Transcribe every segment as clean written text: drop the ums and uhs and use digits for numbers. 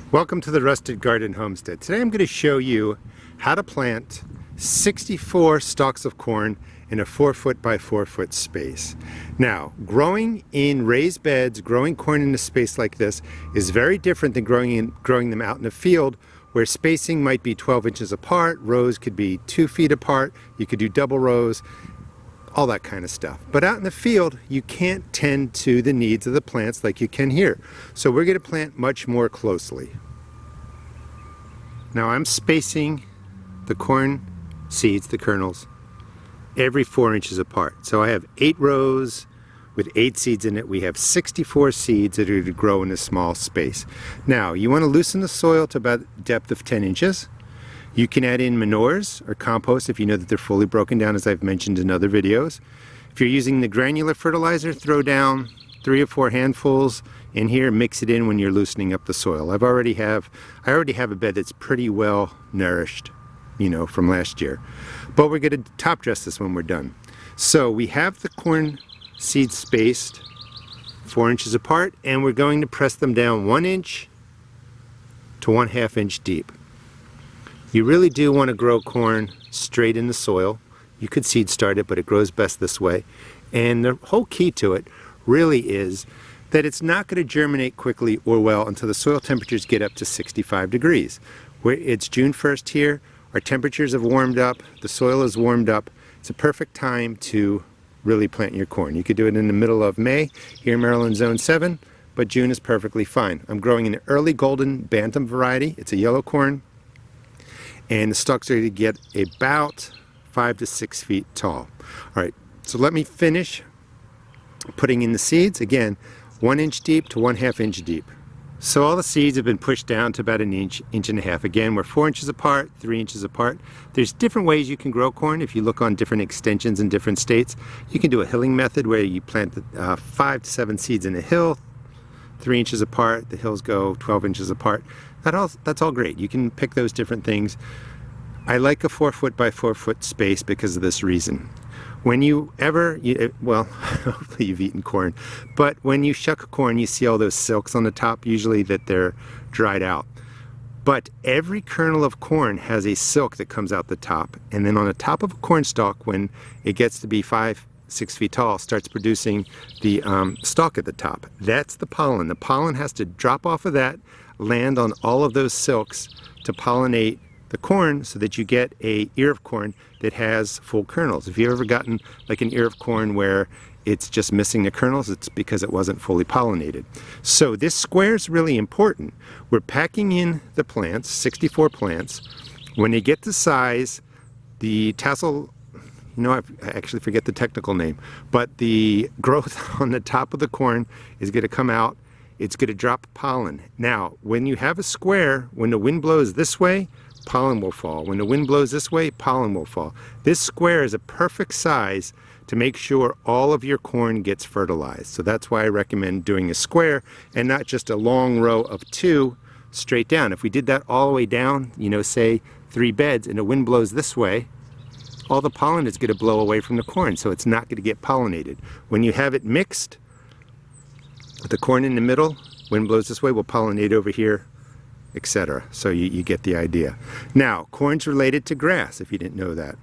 Welcome to the Rusted Garden Homestead. Today I'm going to show you how to plant 64 stalks of corn in a 4-foot by 4-foot space. Now, growing in raised beds, growing corn in a space like this is very different than growing them out in a field where spacing might be 12 inches apart, rows could be 2 feet apart, you could do double rows, all that kind of stuff. But out in the field, you can't tend to the needs of the plants like you can here. So we're going to plant much more closely. Now I'm spacing the corn seeds, the kernels, every 4 inches apart. So I have 8 rows with 8 seeds in it. We have 64 seeds that are to grow in a small space. Now you want to loosen the soil to about a depth of 10 inches. You can add in manures or compost if you know that they're fully broken down, as I've mentioned in other videos. If you're using the granular fertilizer, throw down 3 or 4 handfuls in here, mix it in when you're loosening up the soil. I already have a bed that's pretty well nourished, you know, from last year. But we're going to top dress this when we're done. So we have the corn seeds spaced 4 inches apart, and we're going to press them down 1 inch to 1/2 inch deep. You really do want to grow corn straight in the soil. You could seed start it, but it grows best this way. And the whole key to it really is that it's not going to germinate quickly or well until the soil temperatures get up to 65 degrees. It's June 1st here, our temperatures have warmed up, the soil is warmed up. It's a perfect time to really plant your corn. You could do it in the middle of May here in Maryland Zone 7, but June is perfectly fine. I'm growing an early golden bantam variety. It's a yellow corn, and the stalks are to get about 5 to 6 feet tall. All right, so let me finish putting in the seeds. Again, 1 inch deep to 1/2 inch deep. So all the seeds have been pushed down to about an inch, inch and a half. Again, we're 4 inches apart, 3 inches apart. There's different ways you can grow corn. If you look on different extensions in different states, you can do a hilling method where you plant 5 to 7 seeds in a hill, 3 inches apart. The hills go 12 inches apart. That's all great. You can pick those different things. I like a 4-foot by 4-foot space because of this reason. When well, hopefully you've eaten corn, but when you shuck corn, you see all those silks on the top, usually that they're dried out. But every kernel of corn has a silk that comes out the top, and then on the top of a corn stalk, when it gets to be 5, 6 feet tall, starts producing the stalk at the top. That's the pollen. The pollen has to drop off of that, land on all of those silks to pollinate the corn so that you get a ear of corn that has full kernels. If you've ever gotten like an ear of corn where it's just missing the kernels, it's because it wasn't fully pollinated. So this square is really important. We're packing in the plants, 64 plants. When they get the size, the tassel, you know, I actually forget the technical name, but the growth on the top of the corn is going to come out. It's going to drop pollen. Now, when you have a square, when the wind blows this way, pollen will fall. When the wind blows this way, pollen will fall. This square is a perfect size to make sure all of your corn gets fertilized. So that's why I recommend doing a square and not just a long row of 2 straight down. If we did that all the way down, you know, say 3 beds, and the wind blows this way, all the pollen is going to blow away from the corn, so it's not going to get pollinated. When you have it mixed, with the corn in the middle, wind blows this way, will pollinate over here, etc. So you get the idea. Now, corn's related to grass, if you didn't know that.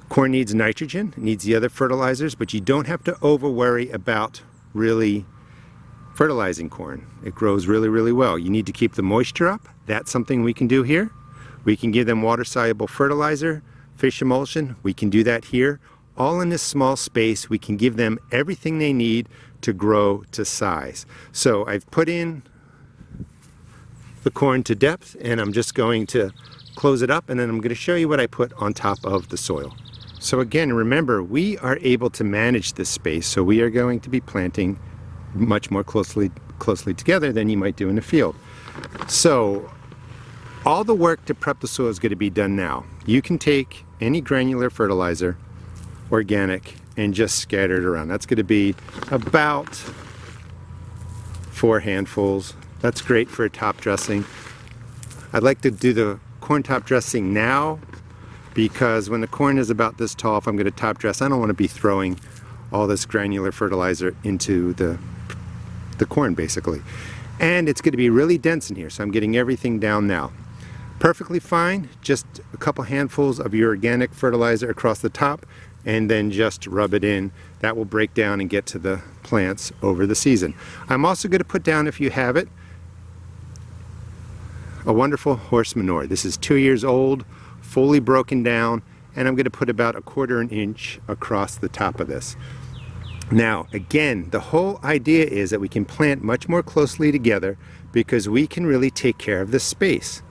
Corn needs nitrogen, it needs the other fertilizers, but you don't have to over worry about really fertilizing corn. It grows really, really well. You need to keep the moisture up. That's something we can do here. We can give them water-soluble fertilizer, fish emulsion. We can do that here. All in this small space, we can give them everything they need to grow to size. So I've put in the corn to depth, and I'm just going to close it up, and then I'm going to show you what I put on top of the soil. So again, remember, we are able to manage this space, so we are going to be planting much more closely together than you might do in a field. So all the work to prep the soil is going to be done now. You can take any granular fertilizer, organic, and just scatter it around. That's going to be about 4 handfuls. That's great for a top dressing. I'd like to do the corn top dressing now because when the corn is about this tall, if I'm going to top dress, I don't want to be throwing all this granular fertilizer into the corn basically. And it's going to be really dense in here, so I'm getting everything down now. Perfectly fine, just a couple handfuls of your organic fertilizer across the top, and then just rub it in. That will break down and get to the plants over the season. I'm also going to put down, if you have it, a wonderful horse manure. This is 2 years old, fully broken down, and I'm going to put about 1/4 inch across the top of this. Now, again, the whole idea is that we can plant much more closely together because we can really take care of this space.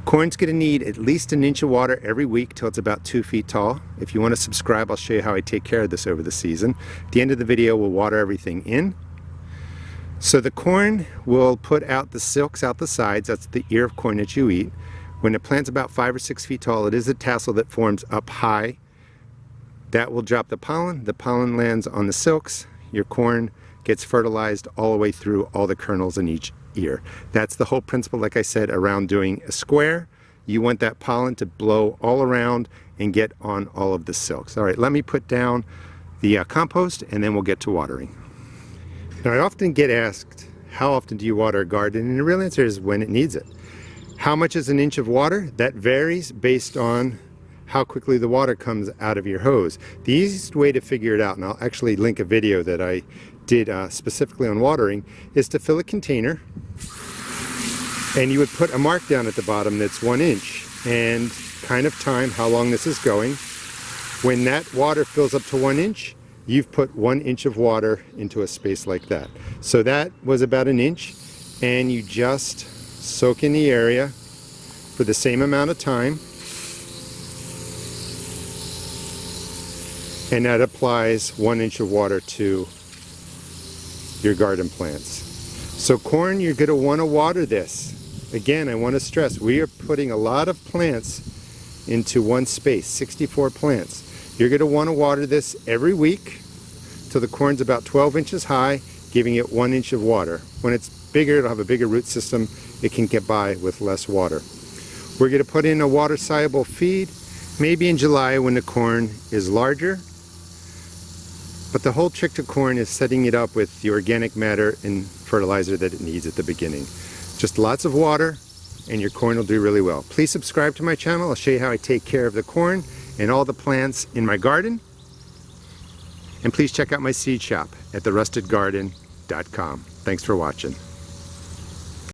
Corn's going to need at least 1 inch of water every week till it's about 2 feet tall. If you want to subscribe, I'll show you how I take care of this over the season. At the end of the video, we'll water everything in. So the corn will put out the silks out the sides. That's the ear of corn that you eat. When the plant's about 5 or 6 feet tall, it is a tassel that forms up high. That will drop the pollen. The pollen lands on the silks. Your corn gets fertilized all the way through all the kernels in each ear. That's the whole principle, like I said, around doing a square. You want that pollen to blow all around and get on all of the silks. All right, let me put down the compost and then we'll get to watering. Now, I often get asked, how often do you water a garden? And the real answer is when it needs it. How much is 1 inch of water? That varies based on how quickly the water comes out of your hose. The easiest way to figure it out, and I'll actually link a video that I did specifically on watering, is to fill a container, and you would put a mark down at the bottom that's 1 inch and kind of time how long this is going. When that water fills up to 1 inch, you've put 1 inch of water into a space like that. So that was about 1 inch, and you just soak in the area for the same amount of time, and that applies 1 inch of water to your garden plants. So corn, you're going to want to water this. Again, I want to stress, we are putting a lot of plants into one space, 64 plants. You're going to want to water this every week till the corn's about 12 inches high, giving it 1 inch of water. When it's bigger, it'll have a bigger root system. It can get by with less water. We're going to put in a water-soluble feed, maybe in July when the corn is larger. But the whole trick to corn is setting it up with the organic matter and fertilizer that it needs at the beginning. Just lots of water and your corn will do really well. Please subscribe to my channel. I'll show you how I take care of the corn and all the plants in my garden. And please check out my seed shop at therustedgarden.com. Thanks for watching.